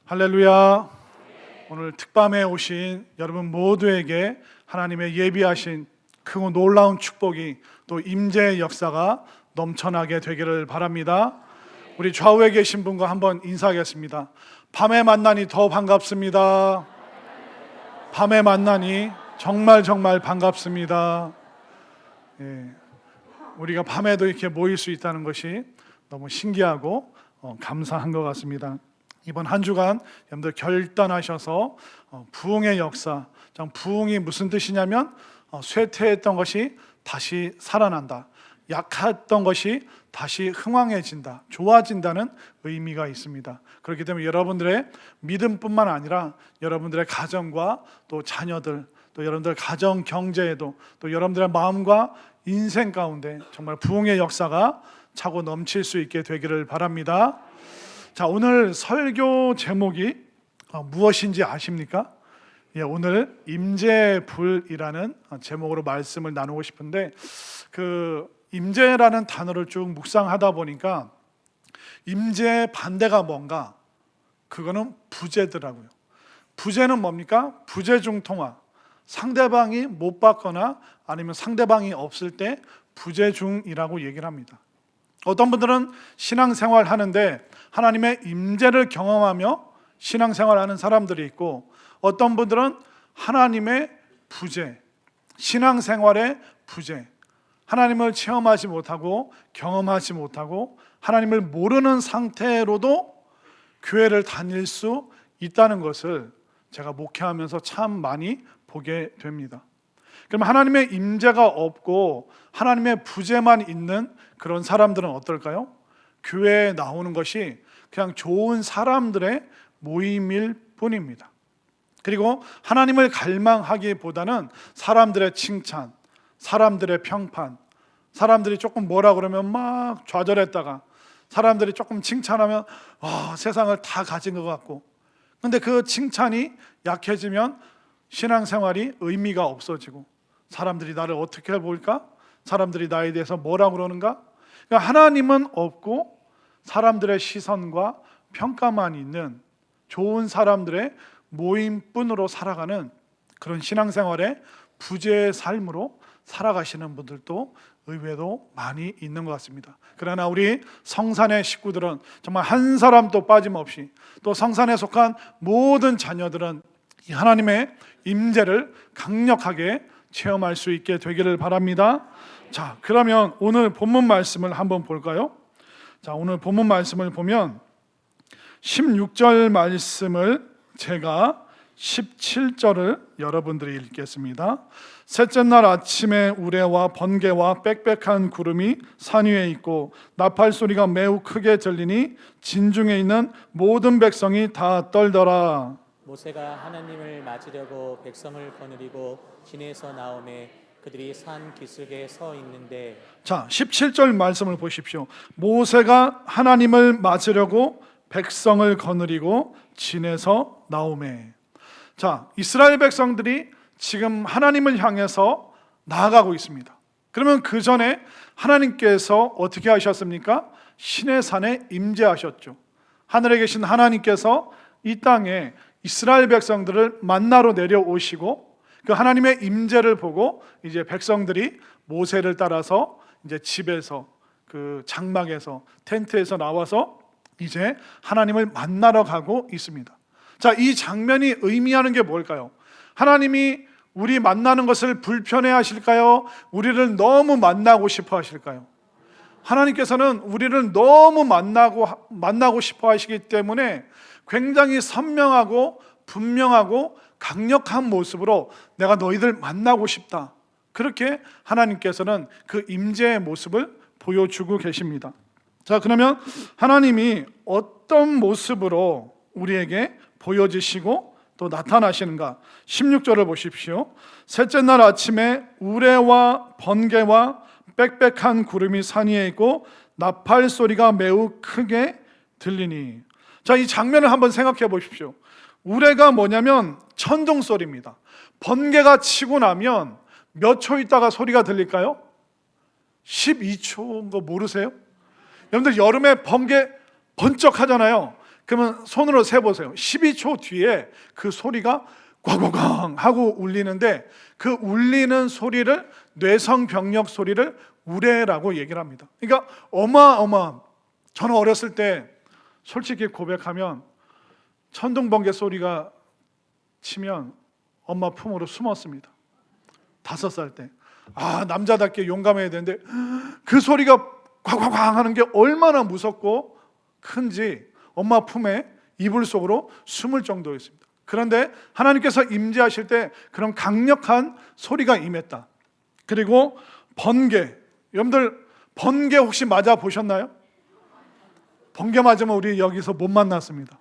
할렐루야. 오늘 특밤에 오신 여러분 모두에게 하나님의 예비하신 크고 놀라운 축복이 또 임재의 역사가 넘쳐나게 되기를 바랍니다. 우리 좌우에 계신 분과 한번 인사하겠습니다. 밤에 만나니 더 반갑습니다. 밤에 만나니 정말 반갑습니다. 우리가 밤에도 이렇게 모일 수 있다는 것이 너무 신기하고 감사한 것 같습니다. 이번 한 주간 여러분들 결단하셔서 부흥의 역사, 부흥이 무슨 뜻이냐면 쇠퇴했던 것이 다시 살아난다, 약했던 것이 다시 흥왕해진다, 좋아진다는 의미가 있습니다. 그렇기 때문에 여러분들의 믿음뿐만 아니라 여러분들의 가정과 또 자녀들, 또 여러분들의 가정 경제에도, 또 여러분들의 마음과 인생 가운데 정말 부흥의 역사가 차고 넘칠 수 있게 되기를 바랍니다. 자, 오늘 설교 제목이 무엇인지 아십니까? 오늘 임재불이라는 제목으로 말씀을 나누고 싶은데, 그 임재라는 단어를 쭉 묵상하다 보니까 임재의 반대가 뭔가? 그거는 부재더라고요. 부재는 뭡니까? 부재중통화. 상대방이 못 받거나 아니면 상대방이 없을 때 부재중이라고 얘기를 합니다. 어떤 분들은 신앙생활 하는데 하나님의 임재를 경험하며 신앙생활하는 사람들이 있고, 어떤 분들은 하나님의 부재, 신앙생활의 부재, 하나님을 체험하지 못하고 경험하지 못하고 하나님을 모르는 상태로도 교회를 다닐 수 있다는 것을 제가 목회하면서 참 많이 보게 됩니다. 그럼 하나님의 임재가 없고 하나님의 부재만 있는 그런 사람들은 어떨까요? 교회에 나오는 것이 그냥 좋은 사람들의 모임일 뿐입니다. 그리고 하나님을 갈망하기보다는 사람들의 칭찬, 사람들의 평판, 사람들이 조금 뭐라 그러면 막 좌절했다가 사람들이 조금 칭찬하면 세상을 다 가진 것 같고, 근데 그 칭찬이 약해지면 신앙생활이 의미가 없어지고, 사람들이 나를 어떻게 볼까? 사람들이 나에 대해서 뭐라 그러는가? 그러니까 하나님은 없고 사람들의 시선과 평가만 있는 좋은 사람들의 모임뿐으로 살아가는 그런 신앙생활의 부재의 삶으로 살아가시는 분들도 의외로 많이 있는 것 같습니다. 그러나 우리 성산의 식구들은 정말 한 사람도 빠짐없이, 또 성산에 속한 모든 자녀들은 이 하나님의 임재를 강력하게 체험할 수 있게 되기를 바랍니다. 자, 그러면 오늘 본문 말씀을 한번 볼까요? 자, 오늘 본문 말씀을 보면 16절 말씀을 제가 17절을 여러분들이 읽겠습니다. 셋째 날 아침에 우레와 번개와 빽빽한 구름이 산 위에 있고 나팔 소리가 매우 크게 들리니 진중에 있는 모든 백성이 다 떨더라. 모세가 하나님을 맞으려고 백성을 거느리고 진에서 나오매 그들이 산 기슭에 서 있는데, 자, 17절 말씀을 보십시오. 모세가 하나님을 맞으려고 백성을 거느리고 진에서 나오매. 자, 이스라엘 백성들이 지금 하나님을 향해서 나아가고 있습니다. 그러면 그 전에 하나님께서 어떻게 하셨습니까? 신의 산에 임재하셨죠. 하늘에 계신 하나님께서 이 땅에 이스라엘 백성들을 만나러 내려오시고, 그 하나님의 임재를 보고 이제 백성들이 모세를 따라서 이제 집에서, 그 장막에서, 텐트에서 나와서 이제 하나님을 만나러 가고 있습니다. 자, 이 장면이 의미하는 게 뭘까요? 하나님이 우리 만나는 것을 불편해 하실까요? 우리를 너무 만나고 싶어 하실까요? 하나님께서는 우리를 너무 만나고 싶어 하시기 때문에 굉장히 선명하고 분명하고 강력한 모습으로 내가 너희들 만나고 싶다, 그렇게 하나님께서는 그 임재의 모습을 보여주고 계십니다. 자, 그러면 하나님이 어떤 모습으로 우리에게 보여지시고 또 나타나시는가? 16절을 보십시오. 셋째 날 아침에 우레와 번개와 빽빽한 구름이 산 위에 있고 나팔 소리가 매우 크게 들리니. 자, 이 장면을 한번 생각해 보십시오. 우레가 뭐냐면 천둥 소리입니다. 번개가 치고 나면 몇 초 있다가 소리가 들릴까요? 12초인 거 모르세요? 여러분들 여름에 번개 번쩍 하잖아요. 그러면 손으로 세보세요. 12초 뒤에 그 소리가 꽝꽝꽝 하고 울리는데, 그 울리는 소리를, 뇌성병력 소리를 우레라고 얘기를 합니다. 그러니까 저는 어렸을 때 솔직히 고백하면 천둥번개 소리가 치면 엄마 품으로 숨었습니다. 5살 때. 남자답게 용감해야 되는데 그 소리가 꽝꽝꽝 하는 게 얼마나 무섭고 큰지 엄마 품에 이불 속으로 숨을 정도였습니다. 그런데 하나님께서 임재하실 때 그런 강력한 소리가 임했다. 그리고 번개. 여러분들 번개 혹시 맞아 보셨나요? 번개 맞으면 우리 여기서 못 만났습니다.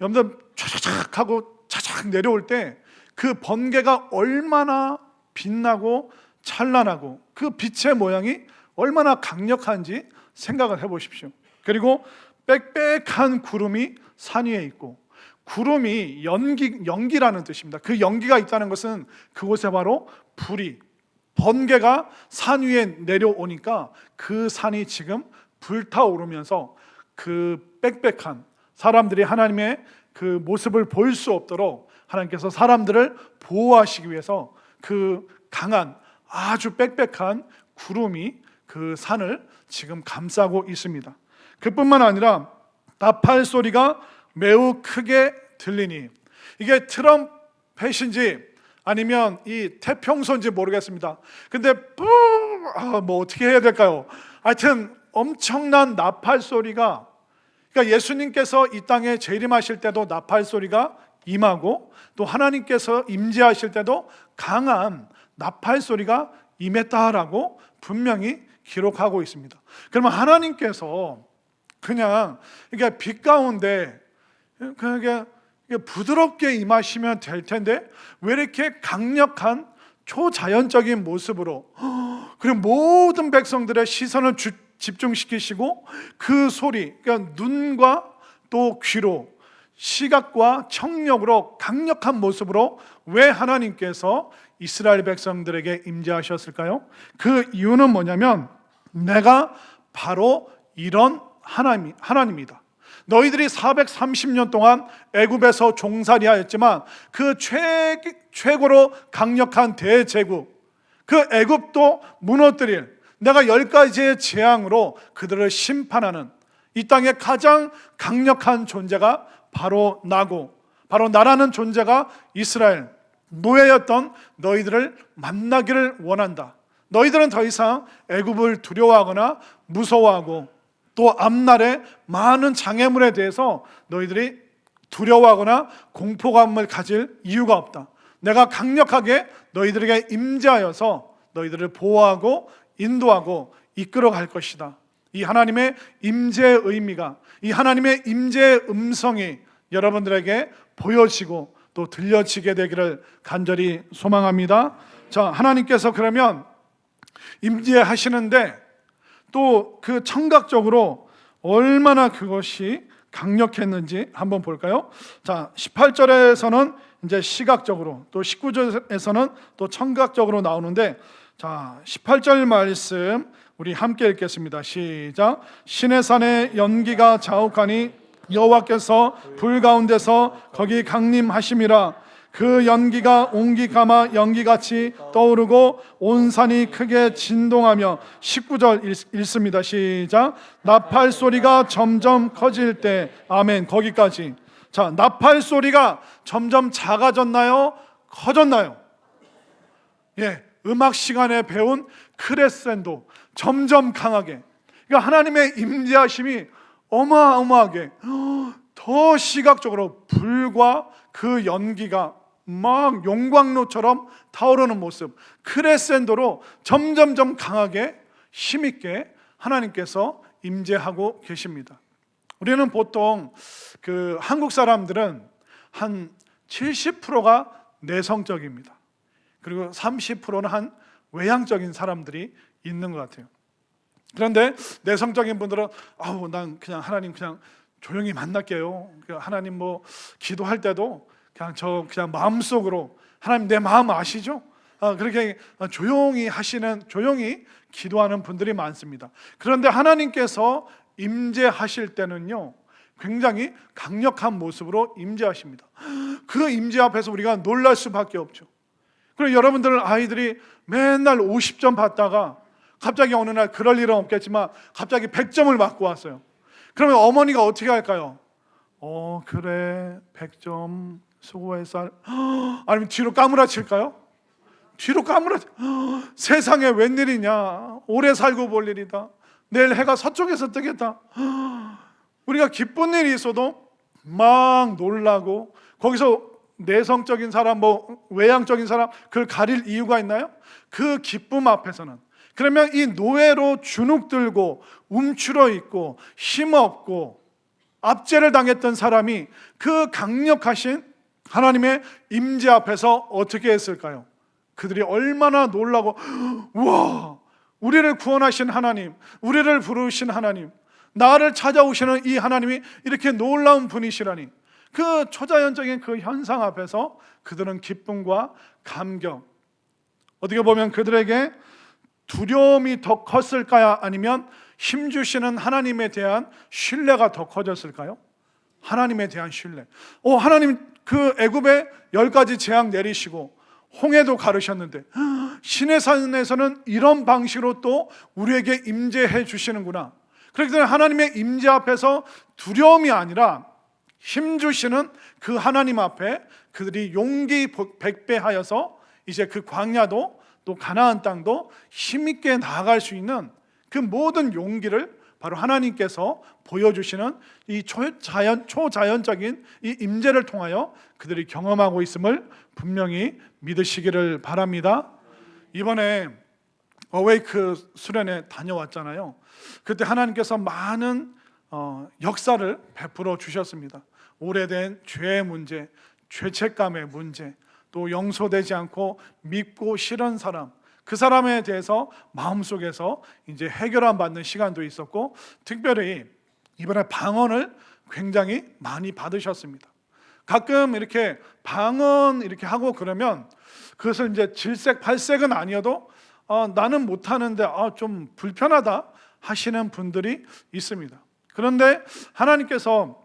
여러분들 차차착 하고 차착 내려올 때 그 번개가 얼마나 빛나고 찬란하고 그 빛의 모양이 얼마나 강력한지 생각을 해보십시오. 그리고 빽빽한 구름이 산 위에 있고, 구름이 연기라는 뜻입니다. 그 연기가 있다는 것은 그곳에 바로 불이, 번개가 산 위에 내려오니까 그 산이 지금 불타오르면서 그 빽빽한, 사람들이 하나님의 그 모습을 볼 수 없도록 하나님께서 사람들을 보호하시기 위해서 그 강한 아주 빽빽한 구름이 그 산을 지금 감싸고 있습니다. 그뿐만 아니라 나팔 소리가 매우 크게 들리니, 이게 트럼펫인지 아니면 이 태평소인지 모르겠습니다. 근데 뭐 어떻게 해야 될까요? 하여튼 엄청난 나팔 소리가, 그러니까 예수님께서 이 땅에 재림하실 때도 나팔 소리가 임하고, 또 하나님께서 임재하실 때도 강한 나팔 소리가 임했다라고 분명히 기록하고 있습니다. 그러면 하나님께서 그냥 이게 빛 가운데 그냥 부드럽게 임하시면 될 텐데 왜 이렇게 강력한 초자연적인 모습으로, 그리고 모든 백성들의 시선을 집중시키시고 그 소리, 그러니까 눈과 또 귀로, 시각과 청력으로 강력한 모습으로 왜 하나님께서 이스라엘 백성들에게 임재하셨을까요? 그 이유는 뭐냐면, 내가 바로 이런 하나님이다. 너희들이 430년 동안 애굽에서 종살이하였지만 그 최고로 강력한 대제국, 그 애굽도 무너뜨릴 내가 10가지의 재앙으로 그들을 심판하는 이 땅의 가장 강력한 존재가 바로 나고, 바로 나라는 존재가 이스라엘 노예였던 너희들을 만나기를 원한다. 너희들은 더 이상 애굽을 두려워하거나 무서워하고, 또 앞날의 많은 장애물에 대해서 너희들이 두려워하거나 공포감을 가질 이유가 없다. 내가 강력하게 너희들에게 임재하여서 너희들을 보호하고 인도하고 이끌어 갈 것이다. 이 하나님의 임재의 의미가, 이 하나님의 임재의 음성이 여러분들에게 보여지고 또 들려지게 되기를 간절히 소망합니다. 자, 하나님께서 그러면 임재하시는데 또 그 청각적으로 얼마나 그것이 강력했는지 한번 볼까요? 자, 18절에서는 이제 시각적으로, 또 19절에서는 또 청각적으로 나오는데, 자, 18절 말씀 우리 함께 읽겠습니다. 시작. 신의 산에 연기가 자욱하니 여호와께서 불 가운데서 거기 강림하심이라. 그 연기가 옹기 가마 연기같이 떠오르고 온 산이 크게 진동하며. 19절 읽습니다. 시작. 나팔 소리가 점점 커질 때. 아멘. 거기까지. 자, 나팔 소리가 점점 작아졌나요? 커졌나요? 예, 음악 시간에 배운 크레센도, 점점 강하게. 그러니까 하나님의 임재하심이 어마어마하게 더 시각적으로 불과 그 연기가 막 용광로처럼 타오르는 모습, 크레센도로 점점점 강하게 힘있게 하나님께서 임재하고 계십니다. 우리는 보통 그 한국 사람들은 한 70%가 내성적입니다. 그리고 30%는 한 외향적인 사람들이 있는 것 같아요. 그런데 내성적인 분들은 난 그냥 하나님 그냥 조용히 만날게요. 하나님 뭐 기도할 때도 그냥 마음속으로, 하나님 내 마음 아시죠? 그렇게 조용히 기도하는 분들이 많습니다. 그런데 하나님께서 임재하실 때는요, 굉장히 강력한 모습으로 임재하십니다. 그 임재 앞에서 우리가 놀랄 수밖에 없죠. 그리고 여러분들 아이들이 맨날 50점 받다가 갑자기 어느 날 그럴 일은 없겠지만 갑자기 100점을 맞고 왔어요. 그러면 어머니가 어떻게 할까요? 그래 100점 수고했어. 아니면 뒤로 까무라칠까요? 뒤로 까무라치. 세상에 웬일이냐, 오래 살고 볼 일이다, 내일 해가 서쪽에서 뜨겠다. 우리가 기쁜 일이 있어도 막 놀라고, 거기서 내성적인 사람, 외향적인 사람, 그걸 가릴 이유가 있나요? 그 기쁨 앞에서는. 그러면 이 노예로 주눅들고 움츠러 있고 힘없고 압제를 당했던 사람이 그 강력하신 하나님의 임재 앞에서 어떻게 했을까요? 그들이 얼마나 놀라고, 우와, 우리를 구원하신 하나님, 우리를 부르신 하나님, 나를 찾아오시는 이 하나님이 이렇게 놀라운 분이시라니. 그 초자연적인 그 현상 앞에서 그들은 기쁨과 감격, 어떻게 보면 그들에게 두려움이 더 컸을까요? 아니면 힘주시는 하나님에 대한 신뢰가 더 커졌을까요? 하나님에 대한 신뢰. 하나님 그 애굽에 10가지 재앙 내리시고 홍해도 가르셨는데 시내산에서는 이런 방식으로 또 우리에게 임재해 주시는구나. 그렇기 때문에 하나님의 임재 앞에서 두려움이 아니라 힘주시는 그 하나님 앞에 그들이 용기 백배하여서 이제 그 광야도 또 가나안 땅도 힘있게 나아갈 수 있는 그 모든 용기를 바로 하나님께서 보여주시는 이 초자연적인 이 임재를 통하여 그들이 경험하고 있음을 분명히 믿으시기를 바랍니다. 이번에 어웨이크 수련회 다녀왔잖아요. 그때 하나님께서 많은 역사를 베풀어 주셨습니다. 오래된 죄의 문제, 죄책감의 문제, 또 용서되지 않고 믿고 싫은 사람, 그 사람에 대해서 마음속에서 이제 해결안 받는 시간도 있었고, 특별히 이번에 방언을 굉장히 많이 받으셨습니다. 가끔 이렇게 방언 이렇게 하고 그러면 그것을 이제 질색팔색은 아니어도 나는 못하는데 좀 불편하다 하시는 분들이 있습니다. 그런데 하나님께서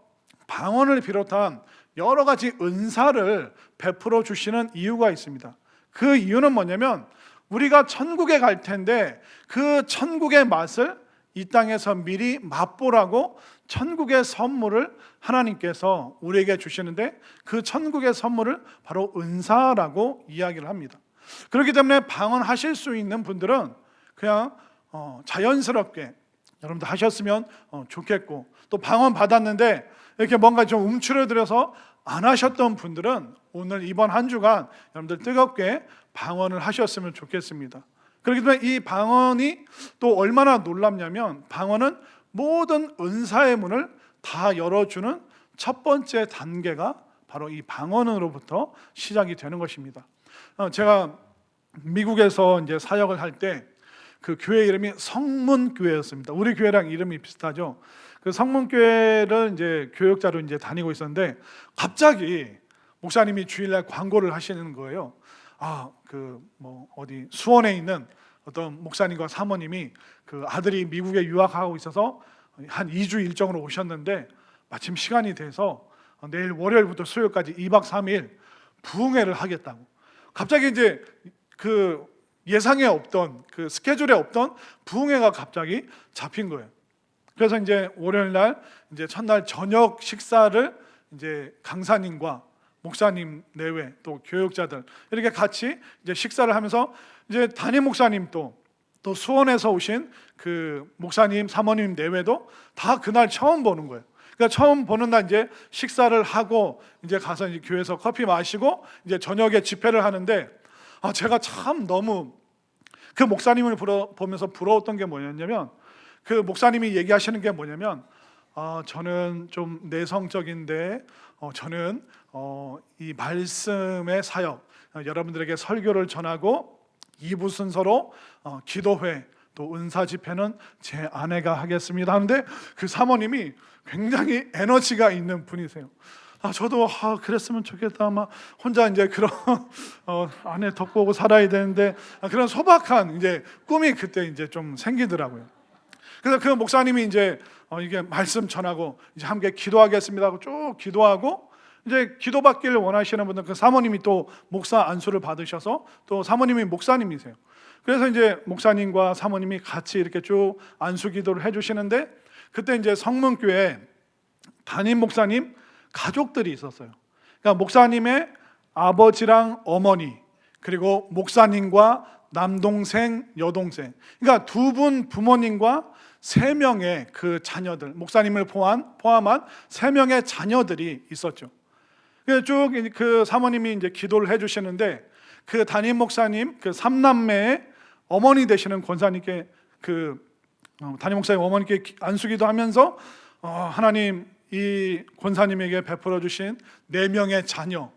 방언을 비롯한 여러 가지 은사를 베풀어 주시는 이유가 있습니다. 그 이유는 뭐냐면 우리가 천국에 갈 텐데 그 천국의 맛을 이 땅에서 미리 맛보라고 천국의 선물을 하나님께서 우리에게 주시는데, 그 천국의 선물을 바로 은사라고 이야기를 합니다. 그렇기 때문에 방언하실 수 있는 분들은 그냥 자연스럽게 여러분들 하셨으면 좋겠고, 또 방언 받았는데 이렇게 뭔가 좀 움츠러들어서 안 하셨던 분들은 오늘 이번 한 주간 여러분들 뜨겁게 방언을 하셨으면 좋겠습니다. 그렇기 때문에 이 방언이 또 얼마나 놀랍냐면, 방언은 모든 은사의 문을 다 열어주는 첫 번째 단계가 바로 이 방언으로부터 시작이 되는 것입니다. 제가 미국에서 이제 사역을 할 때 그 교회 이름이 성문교회였습니다. 우리 교회랑 이름이 비슷하죠. 그 성문교회를 이제 교역자로 이제 다니고 있었는데 갑자기 목사님이 주일날 광고를 하시는 거예요. 어디 수원에 있는 어떤 목사님과 사모님이 그 아들이 미국에 유학하고 있어서 한 2주 일정으로 오셨는데 마침 시간이 돼서 내일 월요일부터 수요일까지 2박 3일 부흥회를 하겠다고. 갑자기 이제 그 예상에 없던, 그 스케줄에 없던 부흥회가 갑자기 잡힌 거예요. 그래서 이제 월요일 날 이제 첫날 저녁 식사를 이제 강사님과 목사님 내외 또 교역자들 이렇게 같이 이제 식사를 하면서 이제 담임 목사님 또 수원에서 오신 그 목사님 사모님 내외도 다 그날 처음 보는 거예요. 그러니까 처음 보는 날 이제 식사를 하고 이제 가서 이제 교회에서 커피 마시고 이제 저녁에 집회를 하는데, 제가 참 너무 그 목사님을 보면서 부러웠던 게 뭐였냐면, 그 목사님이 얘기하시는 게 뭐냐면, 저는 좀 내성적인데 저는 이 말씀의 사역, 여러분들에게 설교를 전하고 2부 순서로 기도회 또 은사 집회는 제 아내가 하겠습니다 하는데, 그 사모님이 굉장히 에너지가 있는 분이세요. 저도 그랬으면 좋겠다. 막 혼자 이제 그런 아내 덕보고 살아야 되는데 그런 소박한 이제 꿈이 그때 이제 좀 생기더라고요. 그래서 그 목사님이 이제 이게 말씀 전하고 이제 함께 기도하겠습니다 하고 쭉 기도하고, 이제 기도받기를 원하시는 분들, 그 사모님이 또 목사 안수를 받으셔서 또 사모님이 목사님이세요. 그래서 이제 목사님과 사모님이 같이 이렇게 쭉 안수 기도를 해주시는데, 그때 이제 성문교회 담임 목사님 가족들이 있었어요. 그러니까 목사님의 아버지랑 어머니, 그리고 목사님과 남동생, 여동생, 그러니까 두 분 부모님과 3명의 그 자녀들, 목사님을 포함한 3명의 자녀들이 있었죠. 쭉 그 사모님이 이제 기도를 해주시는데, 그 담임 목사님 그 3남매의 어머니 되시는 권사님께, 그 담임 목사님 어머니께 안수기도 하면서 하나님 이 권사님에게 베풀어 주신 4명의 자녀,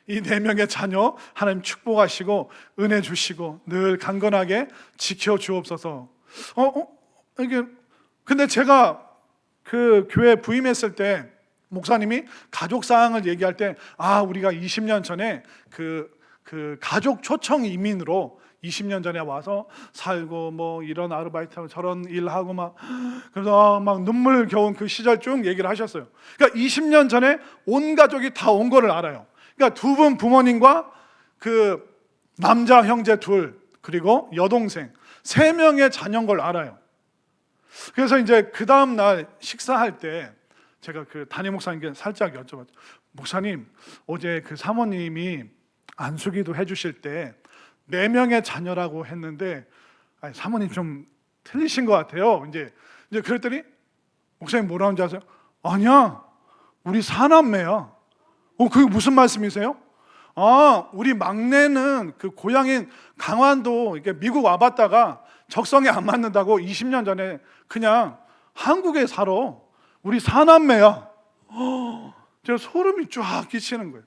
이 4명의 자녀 하나님 축복하시고 은혜 주시고 늘 강건하게 지켜 주옵소서. 이게 근데 제가 그 교회 부임했을 때 목사님이 가족 사항을 얘기할 때, 우리가 20년 전에 그 가족 초청 이민으로 20년 전에 와서 살고 뭐 이런 아르바이트하고 저런 일하고 막, 그래서 막 눈물겨운 그 시절 쭉 얘기를 하셨어요. 그러니까 20년 전에 온 가족이 다 온 거를 알아요. 그러니까 두 분 부모님과 그 남자 형제 2, 그리고 여동생 3명의 자녀인 걸 알아요. 그래서 이제 그 다음 날 식사할 때 제가 그 담임 목사님께 살짝 여쭤봤죠. 목사님, 어제 그 사모님이 안수기도 해주실 때 4명의 자녀라고 했는데, 사모님 좀 틀리신 것 같아요. 이제 그랬더니 목사님 뭐라는지 아세요? 아니야, 우리 4남매야. 그게 무슨 말씀이세요? 우리 막내는 그 고향인 강원도 이렇게 미국 와봤다가 적성에 안 맞는다고 20년 전에 그냥 한국에 살아. 우리 4남매야. 제가 소름이 쫙 끼치는 거예요.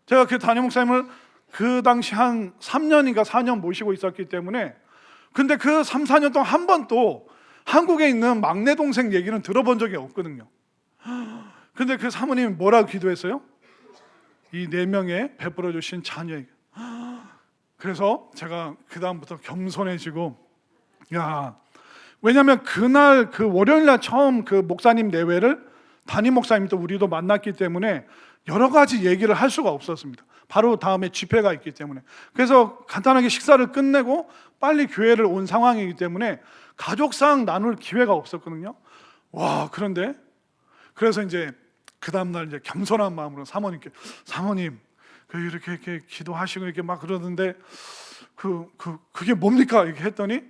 제가 그 담임 목사님을 그 당시 한 3년인가 4년 모시고 있었기 때문에, 근데 그 3, 4년 동안 한 번도 한국에 있는 막내 동생 얘기는 들어본 적이 없거든요. 근데 그 사모님이 뭐라고 기도했어요? 이 4명의 베풀어 주신 자녀에게. 그래서 제가 그 다음부터 겸손해지고, 왜냐하면 그날 그 월요일 날 처음 그 목사님 내외를 담임 목사님도 우리도 만났기 때문에 여러 가지 얘기를 할 수가 없었습니다. 바로 다음에 집회가 있기 때문에. 그래서 간단하게 식사를 끝내고 빨리 교회를 온 상황이기 때문에 가족상 나눌 기회가 없었거든요. 그런데 그래서 이제 그 다음날 이제 겸손한 마음으로 사모님께, 사모님 이렇게 기도하시고 이렇게 막 그러던데 그게 뭡니까? 이렇게 했더니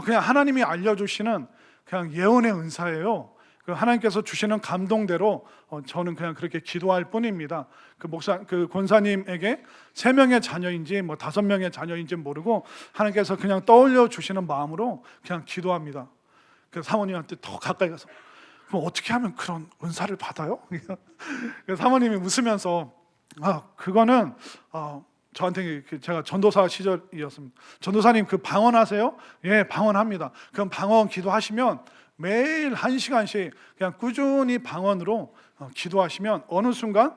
그냥 하나님이 알려주시는 그냥 예언의 은사예요. 그 하나님께서 주시는 감동대로 저는 그냥 그렇게 기도할 뿐입니다. 그 권사님에게 3명의 자녀인지 뭐 5명의 자녀인지 모르고 하나님께서 그냥 떠올려 주시는 마음으로 그냥 기도합니다. 그 사모님한테 더 가까이 가서, 그럼 어떻게 하면 그런 은사를 받아요? 사모님이 웃으면서 그거는 저한테 제가 전도사 시절이었습니다. 전도사님 그 방언하세요? 예, 방언합니다. 그럼 방언 기도하시면 매일 1시간씩 그냥 꾸준히 방언으로 기도하시면 어느 순간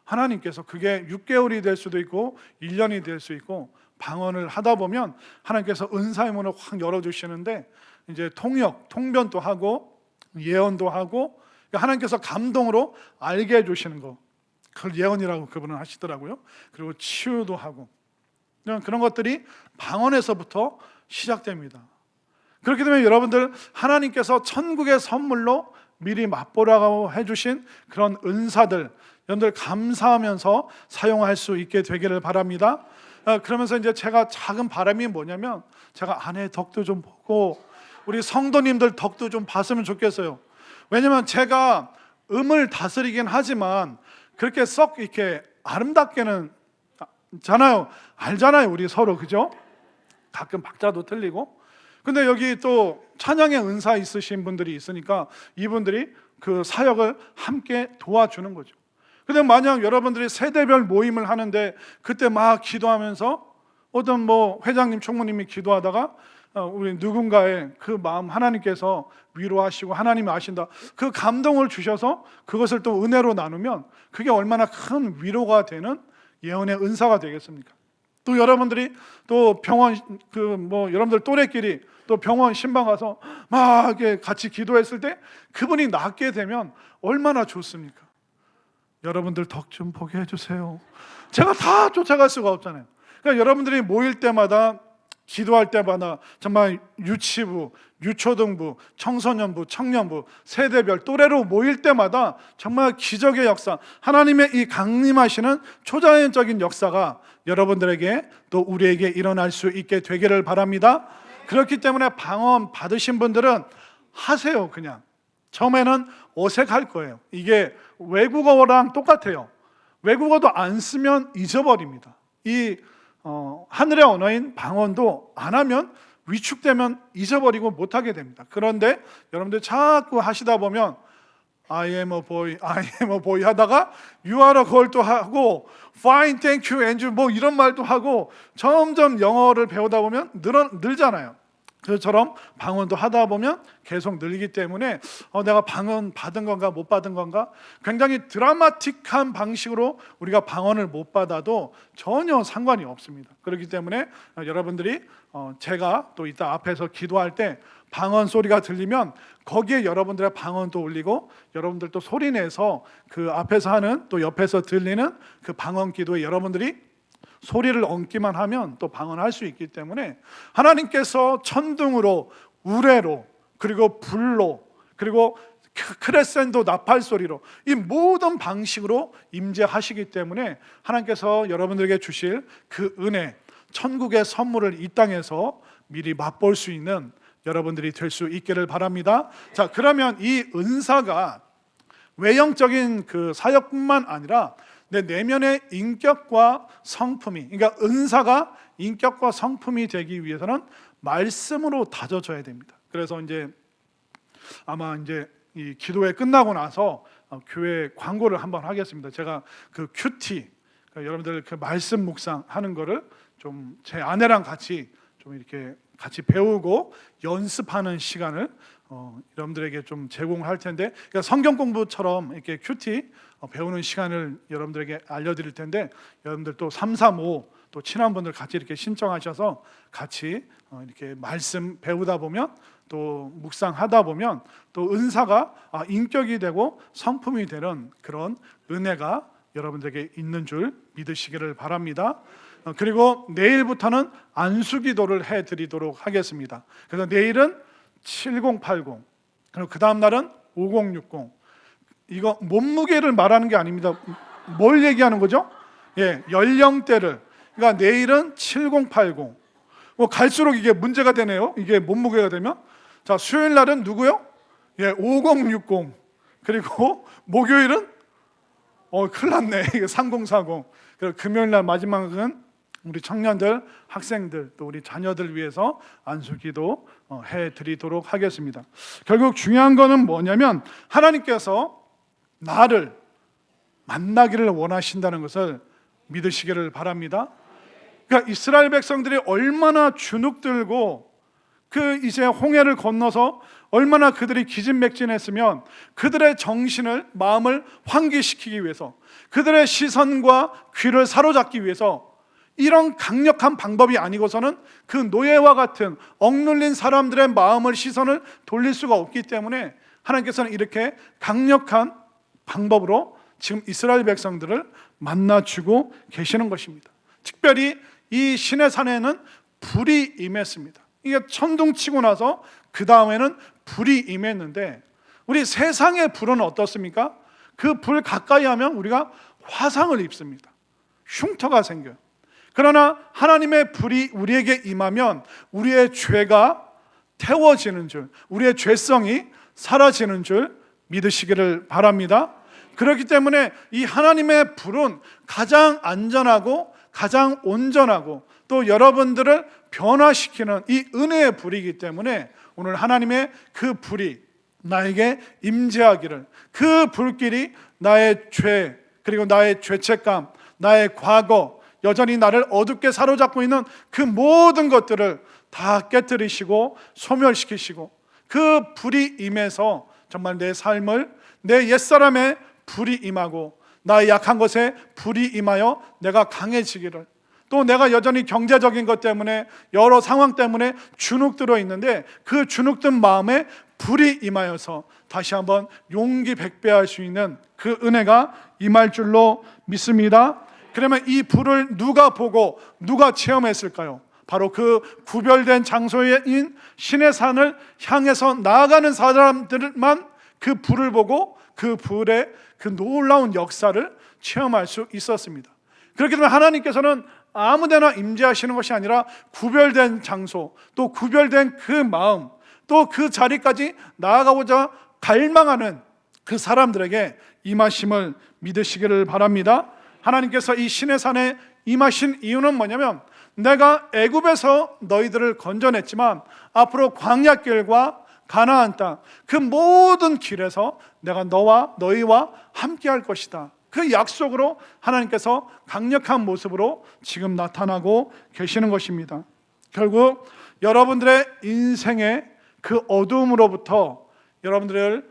하나님께서 그게 6개월이 될 수도 있고 1년이 될 수 있고, 방언을 하다 보면 하나님께서 은사의 문을 확 열어주시는데, 이제 통변도 하고 예언도 하고, 하나님께서 감동으로 알게 해주시는 거, 그걸 예언이라고 그분은 하시더라고요. 그리고 치유도 하고, 그런 것들이 방언에서부터 시작됩니다. 그렇기 때문에 여러분들, 하나님께서 천국의 선물로 미리 맛보라고 해주신 그런 은사들, 여러분들 감사하면서 사용할 수 있게 되기를 바랍니다. 그러면서 이제 제가 작은 바람이 뭐냐면, 제가 아내 덕도 좀 보고 우리 성도님들 덕도 좀 봤으면 좋겠어요. 왜냐면 제가 음을 다스리긴 하지만 그렇게 썩 이렇게 아름답게는 알잖아요 우리 서로, 그죠? 가끔 박자도 틀리고. 근데 여기 또 찬양의 은사 있으신 분들이 있으니까 이분들이 그 사역을 함께 도와주는 거죠. 근데 만약 여러분들이 세대별 모임을 하는데 그때 막 기도하면서 어떤 뭐 회장님, 총무님이 기도하다가 우리 누군가의 그 마음 하나님께서 위로하시고 하나님이 아신다, 그 감동을 주셔서 그것을 또 은혜로 나누면 그게 얼마나 큰 위로가 되는 예언의 은사가 되겠습니까? 또 여러분들이 또 병원 여러분들 또래끼리 또 병원 신방 가서 막 이렇게 같이 기도했을 때 그분이 낫게 되면 얼마나 좋습니까? 여러분들 덕 좀 보게 해주세요. 제가 다 쫓아갈 수가 없잖아요. 그러니까 여러분들이 모일 때마다, 기도할 때마다 정말 유치부, 유초등부, 청소년부, 청년부, 세대별 또래로 모일 때마다 정말 기적의 역사, 하나님의 이 강림하시는 초자연적인 역사가 여러분들에게 또 우리에게 일어날 수 있게 되기를 바랍니다. 그렇기 때문에 방언 받으신 분들은 하세요. 그냥 처음에는 어색할 거예요. 이게 외국어랑 똑같아요. 외국어도 안 쓰면 잊어버립니다. 이 하늘의 언어인 방언도 안 하면 위축되면 잊어버리고 못하게 됩니다. 그런데 여러분들 자꾸 하시다 보면 I am a boy, I am a boy 하다가 You are a girl도 하고 Fine, thank you, and you 이런 말도 하고 점점 영어를 배우다 보면 늘잖아요. 그처럼 방언도 하다 보면 계속 늘기 때문에 내가 방언 받은 건가 못 받은 건가, 굉장히 드라마틱한 방식으로 우리가 방언을 못 받아도 전혀 상관이 없습니다. 그렇기 때문에 여러분들이 제가 또 이따 앞에서 기도할 때 방언 소리가 들리면 거기에 여러분들의 방언도 올리고 여러분들도 소리내서 그 앞에서 하는 또 옆에서 들리는 그 방언 기도에 여러분들이 소리를 얹기만 하면 또 방언할 수 있기 때문에 하나님께서 천둥으로, 우레로, 그리고 불로, 그리고 크레센도 나팔 소리로 이 모든 방식으로 임재하시기 때문에 하나님께서 여러분들에게 주실 그 은혜, 천국의 선물을 이 땅에서 미리 맛볼 수 있는 여러분들이 될 수 있기를 바랍니다. 자, 그러면 이 은사가 외형적인 그 사역뿐만 아니라 내 내면의 인격과 성품이, 그러니까 은사가 인격과 성품이 되기 위해서는 말씀으로 다져져야 됩니다. 그래서 이제 아마 이제 이 기도회 끝나고 나서 교회 광고를 한번 하겠습니다. 제가 그 큐티, 그러니까 여러분들 그 말씀 묵상하는 거를 좀 제 아내랑 같이 좀 이렇게 같이 배우고 연습하는 시간을 여러분들에게 좀 제공할 텐데, 그러니까 성경 공부처럼 이렇게 큐티 배우는 시간을 여러분들에게 알려드릴 텐데, 여러분들 또 3, 3, 5 또 친한 분들 같이 이렇게 신청하셔서 같이 이렇게 말씀 배우다 보면 또 묵상하다 보면 또 은사가 인격이 되고 성품이 되는 그런 은혜가 여러분들에게 있는 줄 믿으시기를 바랍니다. 그리고 내일부터는 안수기도를 해드리도록 하겠습니다. 그래서 내일은 7080, 그리고 그 다음 날은 5060. 이거 몸무게를 말하는 게 아닙니다. 뭘 얘기하는 거죠? 연령대를. 그러니까 내일은 7080. 갈수록 이게 문제가 되네요. 이게 몸무게가 되면. 자, 수요일 날은 누구요? 5060. 그리고 목요일은 큰일 났네. 이게 3040. 그리고 금요일 날 마지막은 우리 청년들, 학생들, 또 우리 자녀들 위해서 안수기도 해드리도록 하겠습니다. 결국 중요한 거는 뭐냐면 하나님께서 나를 만나기를 원하신다는 것을 믿으시기를 바랍니다. 그러니까 이스라엘 백성들이 얼마나 주눅들고 이제 홍해를 건너서 얼마나 그들이 기진맥진했으면 그들의 정신을, 마음을 환기시키기 위해서, 그들의 시선과 귀를 사로잡기 위해서 이런 강력한 방법이 아니고서는 그 노예와 같은 억눌린 사람들의 마음을, 시선을 돌릴 수가 없기 때문에 하나님께서는 이렇게 강력한 방법으로 지금 이스라엘 백성들을 만나주고 계시는 것입니다. 특별히 이 시내산에는 불이 임했습니다. 이게 천둥치고 나서 그 다음에는 불이 임했는데, 우리 세상의 불은 어떻습니까? 그 불 가까이 하면 우리가 화상을 입습니다. 흉터가 생겨요. 그러나 하나님의 불이 우리에게 임하면 우리의 죄가 태워지는 줄, 우리의 죄성이 사라지는 줄 믿으시기를 바랍니다. 그렇기 때문에 이 하나님의 불은 가장 안전하고 가장 온전하고 또 여러분들을 변화시키는 이 은혜의 불이기 때문에 오늘 하나님의 그 불이 나에게 임재하기를, 그 불길이 나의 죄, 그리고 나의 죄책감, 나의 과거, 여전히 나를 어둡게 사로잡고 있는 그 모든 것들을 다 깨뜨리시고 소멸시키시고 그 불이 임해서 정말 내 삶을, 내 옛사람의 불이 임하고 나의 약한 것에 불이 임하여 내가 강해지기를, 또 내가 여전히 경제적인 것 때문에 여러 상황 때문에 주눅들어 있는데 그 주눅든 마음에 불이 임하여서 다시 한번 용기 백배할 수 있는 그 은혜가 임할 줄로 믿습니다. 그러면 이 불을 누가 보고 누가 체험했을까요? 바로 그 구별된 장소인 신의 산을 향해서 나아가는 사람들만 그 불을 보고 그 불의 그 놀라운 역사를 체험할 수 있었습니다. 그렇기 때문에 하나님께서는 아무데나 임재하시는 것이 아니라 구별된 장소, 또 구별된 그 마음, 또 그 자리까지 나아가고자 갈망하는 그 사람들에게 임하심을 믿으시기를 바랍니다. 하나님께서 이 신의 산에 임하신 이유는 뭐냐면, 내가 애굽에서 너희들을 건져냈지만 앞으로 광야길과 가나안 땅, 그 모든 길에서 내가 너와 너희와 함께 할 것이다. 그 약속으로 하나님께서 강력한 모습으로 지금 나타나고 계시는 것입니다. 결국 여러분들의 인생의 그 어두움으로부터 여러분들을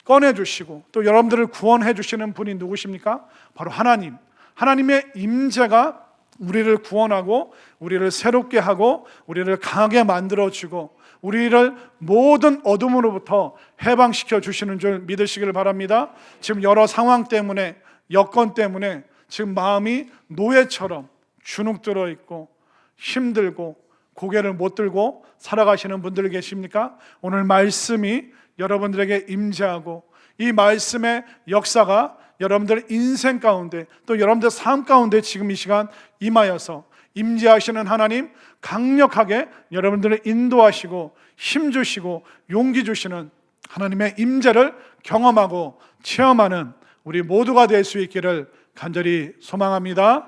꺼내주시고 또 여러분들을 구원해 주시는 분이 누구십니까? 바로 하나님. 하나님의 임재가 우리를 구원하고 우리를 새롭게 하고 우리를 강하게 만들어주고 우리를 모든 어둠으로부터 해방시켜 주시는 줄 믿으시길 바랍니다. 지금 여러 상황 때문에, 여건 때문에 지금 마음이 노예처럼 주눅들어 있고 힘들고 고개를 못 들고 살아가시는 분들 계십니까? 오늘 말씀이 여러분들에게 임재하고 이 말씀의 역사가 여러분들 인생 가운데 또 여러분들 삶 가운데 지금 이 시간 임하여서 임재하시는 하나님 강력하게 여러분들을 인도하시고 힘주시고 용기 주시는 하나님의 임재를 경험하고 체험하는 우리 모두가 될 수 있기를 간절히 소망합니다.